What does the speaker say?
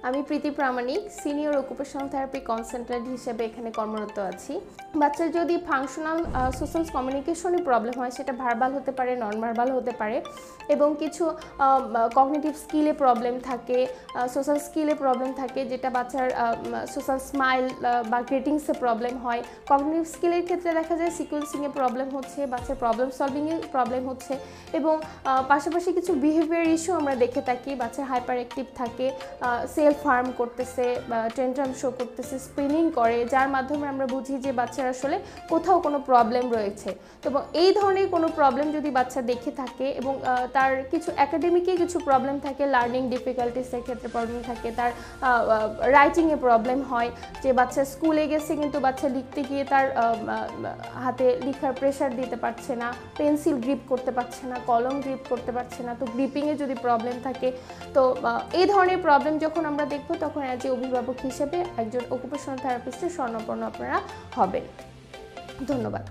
আমি প্রীতি প্রামাণিক, senior occupational therapy consultant হিসেবে এখানে কর্মরত আছি। বাচ্চার যদি ফাংশনাল সোশ্যাল কমিউনিকেশনে প্রবলেম হয়, সেটা ভার্বাল হতে পারে, নন ভার্বাল হতে পারে, এবং কিছু কগনিটিভ স্কিলে প্রবলেম থাকে, সোশ্যাল স্কিলে প্রবলেম থাকে, যেটা বাচ্চার সোশ্যাল স্মাইল বা গ্রিটিংসে প্রবলেম হয়। কগনিটিভ স্কিলের ক্ষেত্রে দেখা যায় সিকুয়েন্সিংয়ে প্রবলেম হচ্ছে, বাচ্চার প্রবলেম সলভিংয়ে প্রবলেম হচ্ছে, এবং পাশাপাশি কিছু বিহেভিয়ার ইস্যু আমরা দেখে থাকি। বাচ্চা হাইপার অ্যাক্টিভ থাকে, সেলফ হার্ম করতেছে, টেন্ট্রাম শো করতেছে, স্পিনিং করে, যার মাধ্যমে আমরা বুঝি যে বাচ্চার আসলে কোথাও কোনো প্রবলেম রয়েছে। তো এই ধরনের কোনো প্রবলেম যদি বাচ্চা দেখে থাকে এবং তার কিছু একাডেমিকে কিছু প্রবলেম থাকে, লার্নিং ডিফিকাল্টিসের ক্ষেত্রে প্রবলেম থাকে, তার রাইটিংয়ে প্রবলেম হয়, যে বাচ্চা স্কুলে গেছে কিন্তু বাচ্চা লিখতে গিয়ে তার হাতে লিখার প্রেশার দিতে পারছে না, পেন্সিল গ্রিপ করতে পারছে না, কলম গ্রিপ করতে পারছে না, তো গ্রিপিংয়ে যদি প্রবলেম থাকে, তো এই ধরনের প্রবলেম যখন আমরা দেখব, তখন অ্যাজ এ অভিভাবক হিসেবে একজন অকুপেশনাল থেরাপিস্টের শরণাপন্ন আপনারা হবেন। ধন্যবাদ।